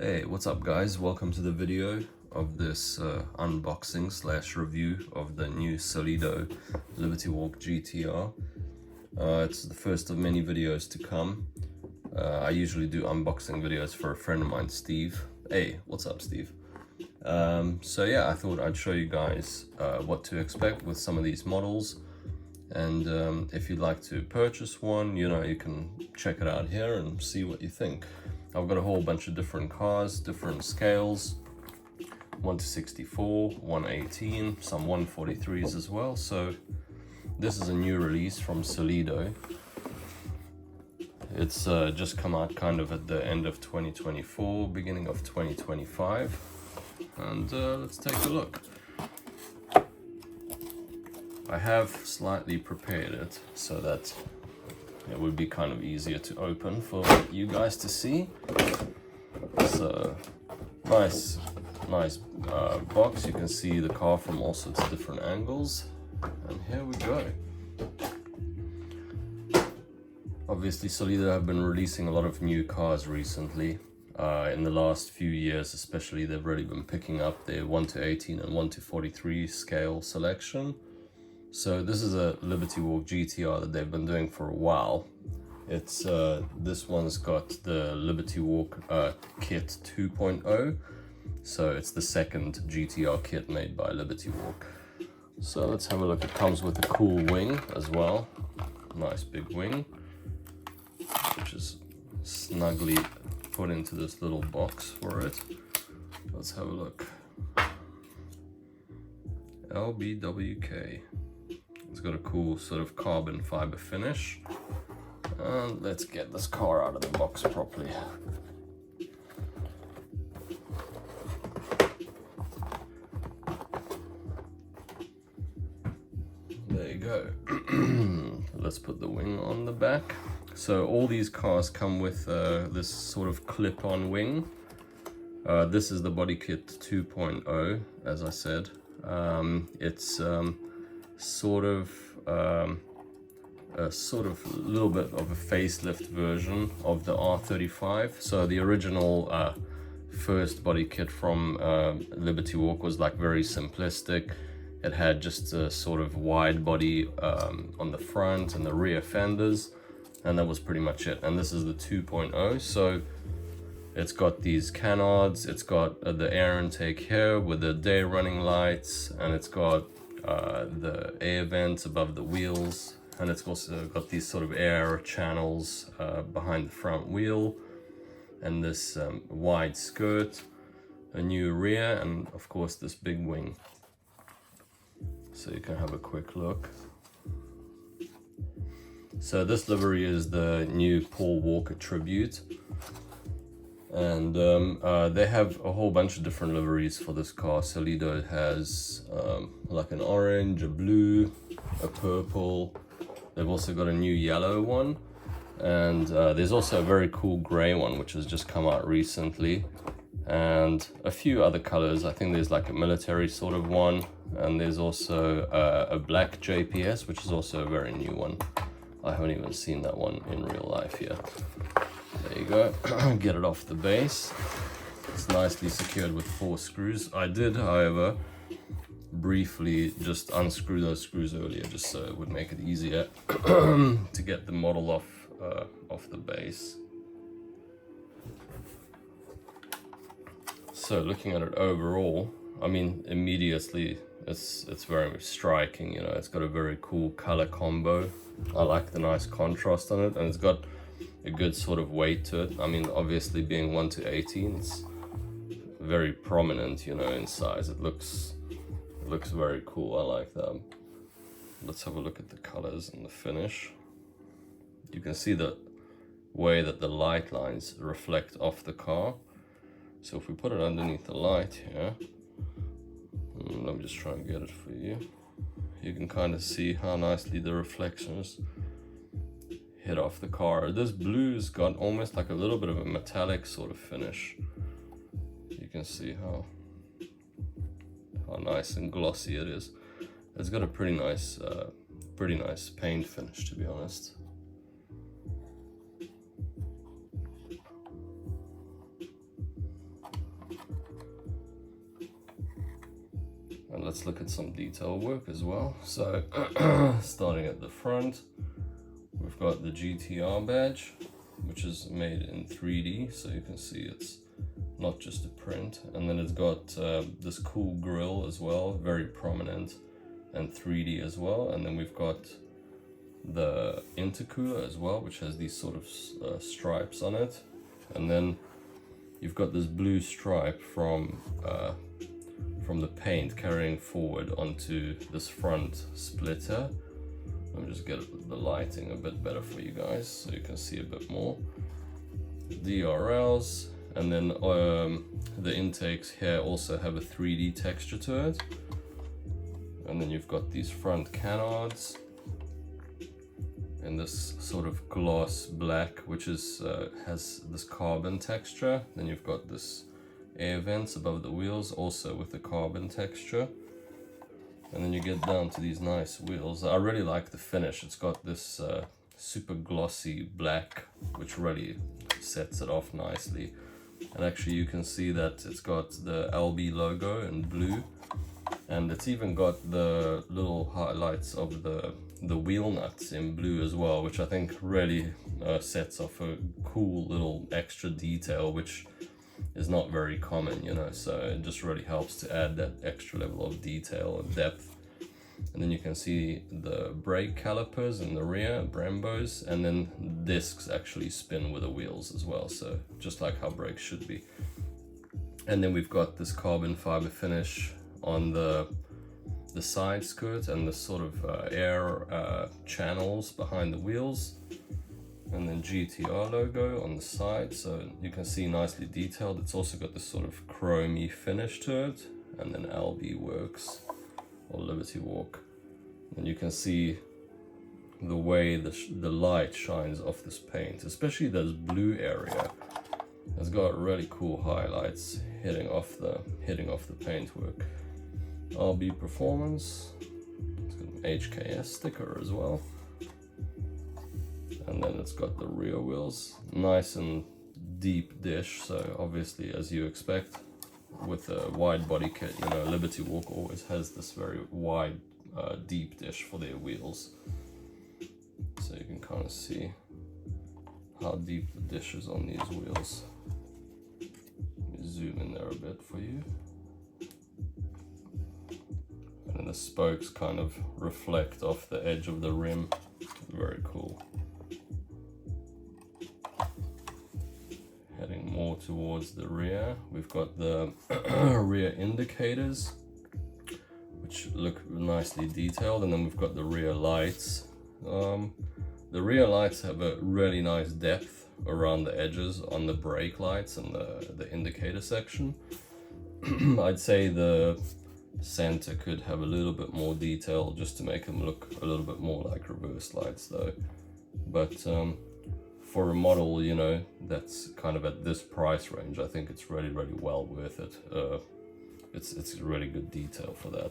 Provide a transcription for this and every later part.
Hey, what's up guys? Welcome to the video of this unboxing slash review of the new Solido Liberty Walk GTR. It's the first of many videos to come. I usually do unboxing videos for a friend of mine, Steve. Hey, what's up, Steve? So yeah, I thought I'd show you guys what to expect with some of these models. And if you'd like to purchase one, you can check it out here and see what you think. I've got a whole bunch of different cars, different scales, 1/64, 1/18, some 1/43s as well. So this is a new release from Solido. It's just come out kind of at the end of 2024, beginning of 2025. And let's take a look. I have slightly prepared it so that it would be kind of easier to open for you guys to see. So nice box. You can see the car from all sorts of different angles. And here we go. Obviously Solido have been releasing a lot of new cars recently. In the last few years especially, they've really been picking up their 1/18 and 1/43 scale selection. So this is a Liberty Walk GTR that they've been doing for a while. It's this one's got the Liberty Walk kit 2.0. So it's the second GTR kit made by Liberty Walk. So let's have a look. It comes with a cool wing as well. Nice big wing, which is snugly put into this little box for it. Let's have a look. LBWK. It's got a cool sort of carbon fiber finish. And let's get this car out of the box properly. There you go. Let's put the wing on the back. So all these cars come with this sort of clip-on wing. This is the body kit 2.0, as I said. It's sort of a little bit of a facelift version of the R35. So the original first body kit from Liberty Walk was like very simplistic. It had just a sort of wide body on the front and the rear fenders, and that was pretty much it. And this is the 2.0. So it's got these canards, it's got the air intake here with the day running lights, and it's got the air vents above the wheels, and it's also got these sort of air channels behind the front wheel, and this wide skirt, a new rear, and of course this big wing. So you can have a quick look. So this livery is the new Paul Walker tribute. And they have a whole bunch of different liveries for this car. Solido has like an orange, a blue, a purple. They've also got a new yellow one. And there's also a very cool gray one, which has just come out recently. And a few other colors. I think there's like a military sort of one. And there's also a black JPS, which is also a very new one. I haven't even seen that one in real life yet. There you go. Get it off the base. It's nicely secured with 4 screws. I did, however, briefly just unscrew those screws earlier, just so it would make it easier to get the model off the base. So looking at it overall, I mean, immediately it's very striking. It's got a very cool color combo. I like the nice contrast on it, and it's got a good sort of weight to it. I mean, obviously being 1/18, it's very prominent, in size. It looks very cool. I like that. Let's have a look at the colors and the finish. You can see the way that the light lines reflect off the car. So if we put it underneath the light here, let me just try and get it for you. You can kind of see how nicely the reflections hit off the car. This blue's got almost like a little bit of a metallic sort of finish. You can see how nice and glossy it is. It's got a pretty nice paint finish, to be honest. And let's look at some detail work as well. So starting at the front, we've got the GTR badge, which is made in 3D, so you can see it's not just a print. And then it's got this cool grille as well, very prominent and 3D as well. And then we've got the intercooler as well, which has these sort of stripes on it. And then you've got this blue stripe from the paint carrying forward onto this front splitter. Let me just get the lighting a bit better for you guys so you can see a bit more. DRLs, and then the intakes here also have a 3D texture to it. And then you've got these front canards in this sort of gloss black, which is has this carbon texture. Then you've got this air vents above the wheels, also with the carbon texture. And then you get down to these nice wheels. I really like the finish. It's got this super glossy black, which really sets it off nicely. And actually you can see that it's got the LB logo in blue, and it's even got the little highlights of the wheel nuts in blue as well, which I think really sets off a cool little extra detail, which is not very common, you know, so it just really helps to add that extra level of detail and depth. And then you can see the brake calipers in the rear, Brembos, and then discs actually spin with the wheels as well, so just like how brakes should be. And then we've got this carbon fiber finish on the side skirt and the sort of air channels behind the wheels. And then GTR logo on the side, so you can see nicely detailed. It's also got this sort of chromey finish to it. And then LB Works or Liberty Walk. And you can see the way the light shines off this paint, especially this blue area. It's got really cool highlights hitting off the paintwork. LB Performance. It's got an HKS sticker as well. And then it's got the rear wheels, nice and deep dish, so obviously as you expect with a wide body kit, you know, Liberty Walk always has this very wide deep dish for their wheels, so you can kind of see how deep the dish is on these wheels. Let me zoom in there a bit for you. And then the spokes kind of reflect off the edge of the rim. Very cool. Heading more towards the rear, we've got the rear indicators, which look nicely detailed, and then we've got the rear lights. The rear lights have a really nice depth around the edges on the brake lights and the indicator section. I'd say the center could have a little bit more detail just to make them look a little bit more like reverse lights though. But for a model, you know, that's kind of at this price range, I think it's really well worth it. It's really good detail for that.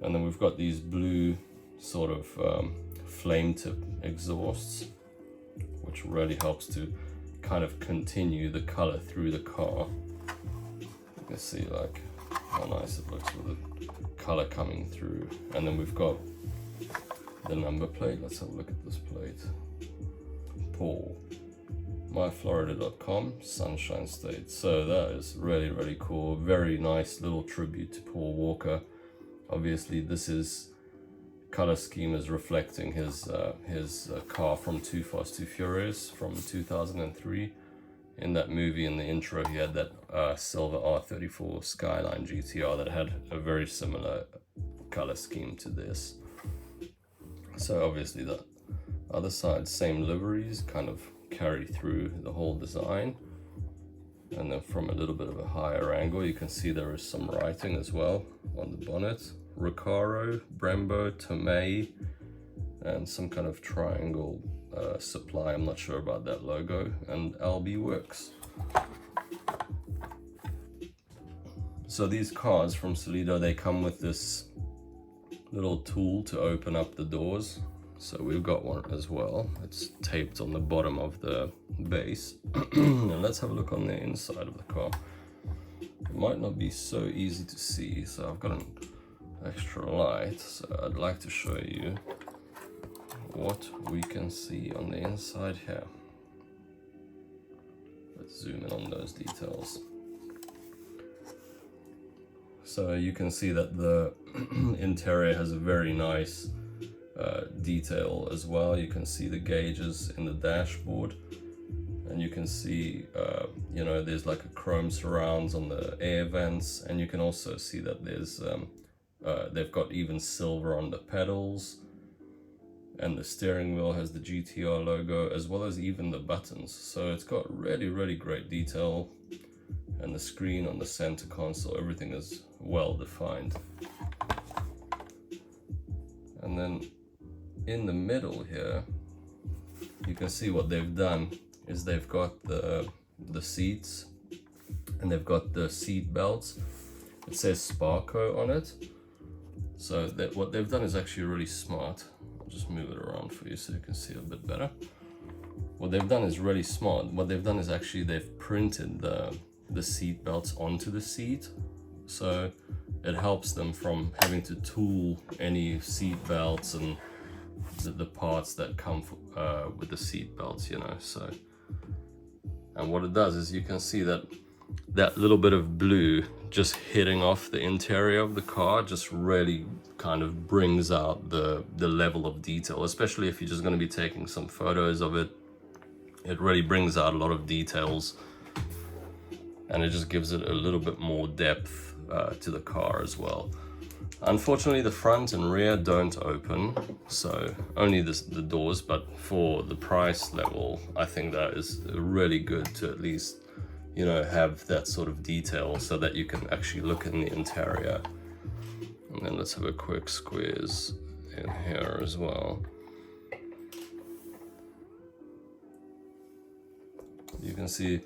And then we've got these blue sort of flame tip exhausts, which really helps to kind of continue the color through the car. You can see like how nice it looks with the color coming through. And then we've got the number plate. Let's have a look at this plate. Paul, myflorida.com, Sunshine State. So that is really cool. Very nice little tribute to Paul Walker. Obviously this is color scheme is reflecting his car from Too Fast Too Furious from 2003. In that movie, in the intro, he had that silver R34 Skyline GTR that had a very similar color scheme to this. So obviously the other side, same liveries kind of carry through the whole design. And then from a little bit of a higher angle, you can see there is some writing as well on the bonnet. Recaro, Brembo, Tomei, and some kind of triangle supply. I'm not sure about that logo. And LB Works. So these cars from Solido, they come with this little tool to open up the doors. So we've got one as well. It's taped on the bottom of the base. And let's have a look on the inside of the car. It might not be so easy to see, so I've got extra light, so I'd like to show you what we can see on the inside here. Let's zoom in on those details. So you can see that the interior has a very nice detail as well. You can see the gauges in the dashboard, and you can see you know, there's like a chrome surrounds on the air vents, and you can also see that there's they've got even silver on the pedals, and the steering wheel has the GTR logo, as well as even the buttons. So it's got really great detail, and the screen on the center console, everything is well defined. And then in the middle here, you can see what they've done is they've got the seats, and they've got the seat belts. It says Sparco on it. So what they've done is actually really smart. I'll just move it around for you so you can see a bit better. What they've done is really smart. What they've done is actually they've printed the seat belts onto the seat. So it helps them from having to tool any seat belts and the parts that come with the seat belts, you know. So, and what it does is you can see that little bit of blue just hitting off the interior of the car just really kind of brings out the level of detail, especially if you're just going to be taking some photos of it. It really brings out a lot of details, and it just gives it a little bit more depth to the car as well. Unfortunately, the front and rear don't open, so only the doors, but for the price level, I think that is really good to at least, you know, have that sort of detail so that you can actually look in the interior. And then let's have a quick squeeze in here as well. You can see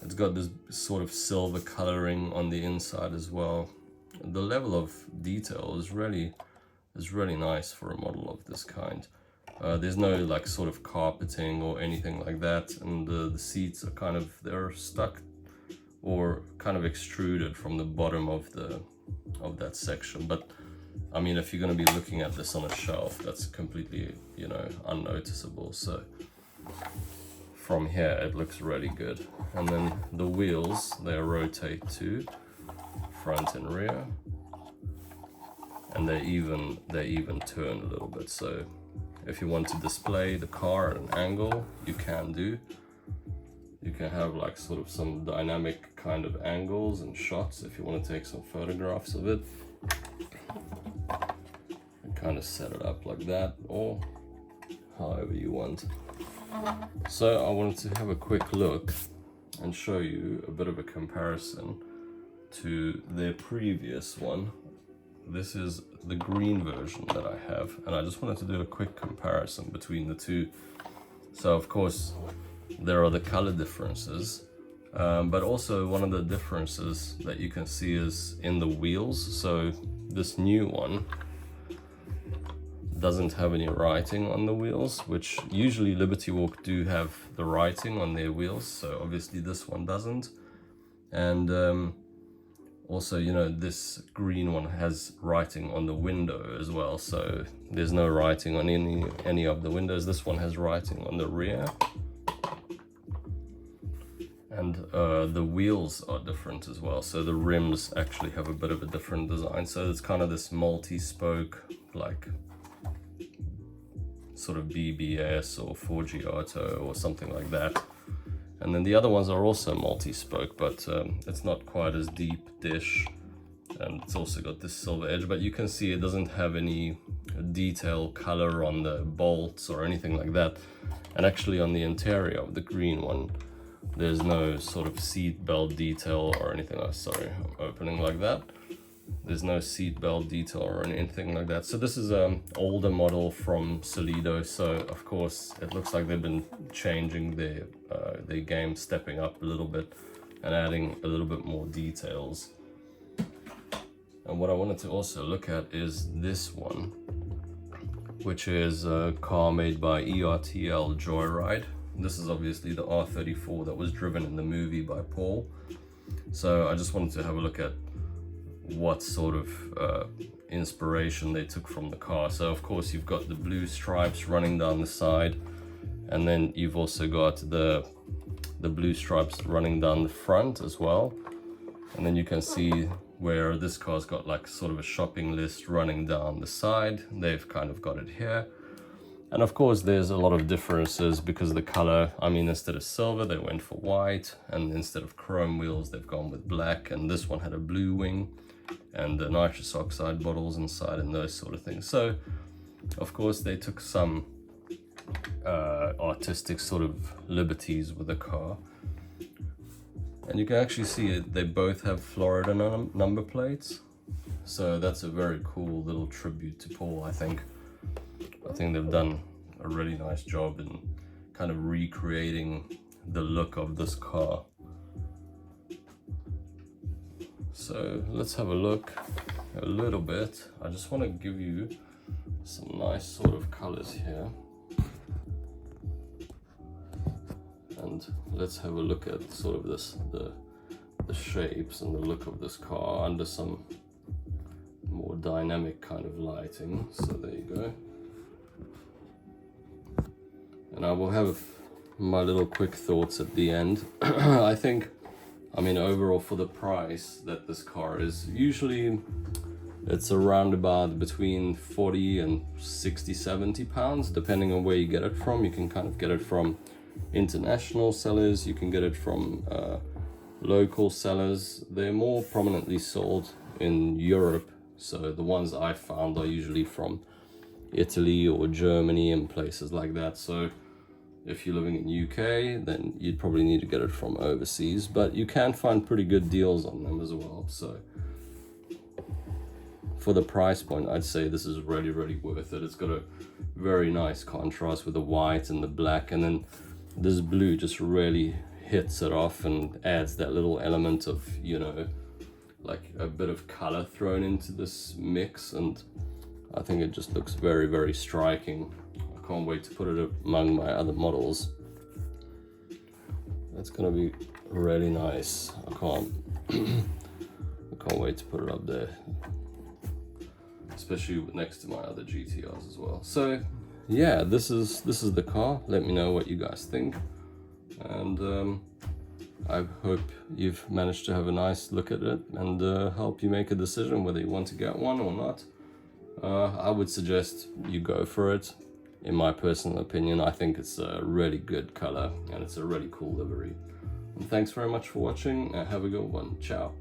it's got this sort of silver coloring on the inside as well. The level of detail is really nice for a model of this kind. There's no like sort of carpeting or anything like that, and the seats are kind of, they're stuck or kind of extruded from the bottom of that section. But I mean, if you're going to be looking at this on a shelf, that's completely, you know, unnoticeable. So from here it looks really good. And then the wheels, they rotate too, front and rear, and they even turn a little bit. So if you want to display the car at an angle, you can do. You can have like sort of some dynamic kind of angles and shots if you want to take some photographs of it. And kind of set it up like that, or however you want. So I wanted to have a quick look and show you a bit of a comparison to their previous one. This is the green version that I have, and I just wanted to do a quick comparison between the two. So of course there are the color differences, but also one of the differences that you can see is in the wheels. So this new one doesn't have any writing on the wheels, which usually Liberty Walk do have the writing on their wheels, so obviously this one doesn't. And also, you know, this green one has writing on the window as well, so there's no writing on any of the windows. This one has writing on the rear, and the wheels are different as well. So the rims actually have a bit of a different design, so it's kind of this multi-spoke, like sort of BBS or 4G Auto or something like that. And then the other ones are also multi-spoke, but it's not quite as deep dish, and it's also got this silver edge, but you can see it doesn't have any detail color on the bolts or anything like that. And actually on the interior of the green one, there's no sort of seat belt detail or anything. Oh, sorry, opening like that. There's no seat belt detail or anything like that. So this is an older model from Solido, so of course it looks like they've been changing their game, stepping up a little bit and adding a little bit more details. And what I wanted to also look at is this one, which is a car made by ERTL Joyride. This is obviously the R34 that was driven in the movie by Paul. So I just wanted to have a look at what sort of inspiration they took from the car. So of course you've got the blue stripes running down the side, and then you've also got the blue stripes running down the front as well. And then you can see where this car's got like sort of a shopping list running down the side. They've kind of got it here. And of course there's a lot of differences because the color, I mean, instead of silver they went for white, and instead of chrome wheels they've gone with black, and this one had a blue wing and the nitrous oxide bottles inside and those sort of things. So of course they took some artistic sort of liberties with the car. And you can actually see it, they both have Florida number plates. So that's a very cool little tribute to Paul, I think. I think they've done a really nice job in kind of recreating the look of this car. So let's have a look a little bit. I just want to give you some nice sort of colors here. And let's have a look at sort of the shapes and the look of this car under some more dynamic kind of lighting. So there you go. And I will have my little quick thoughts at the end. I think, I mean, overall for the price that this car is, usually it's around about between 40 and 60, 70 pounds, depending on where you get it from. You can kind of get it from international sellers, you can get it from local sellers. They're more prominently sold in Europe, so the ones I found are usually from Italy or Germany and places like that. So if you're living in UK, then you'd probably need to get it from overseas, but you can find pretty good deals on them as well. So for the price point, I'd say this is really, really worth it. It's got a very nice contrast with the white and the black, and then this blue just really hits it off and adds that little element of, you know, like a bit of color thrown into this mix, and I think it just looks very, very striking. I can't wait to put it among my other models. That's gonna be really nice. I can't wait to put it up there, especially next to my other GTRs as well. So yeah, this is the car. Let me know what you guys think, and I hope you've managed to have a nice look at it and help you make a decision whether you want to get one or not. I would suggest you go for it. In my personal opinion, I think it's a really good color and it's a really cool livery. And thanks very much for watching. Have a good one. Ciao.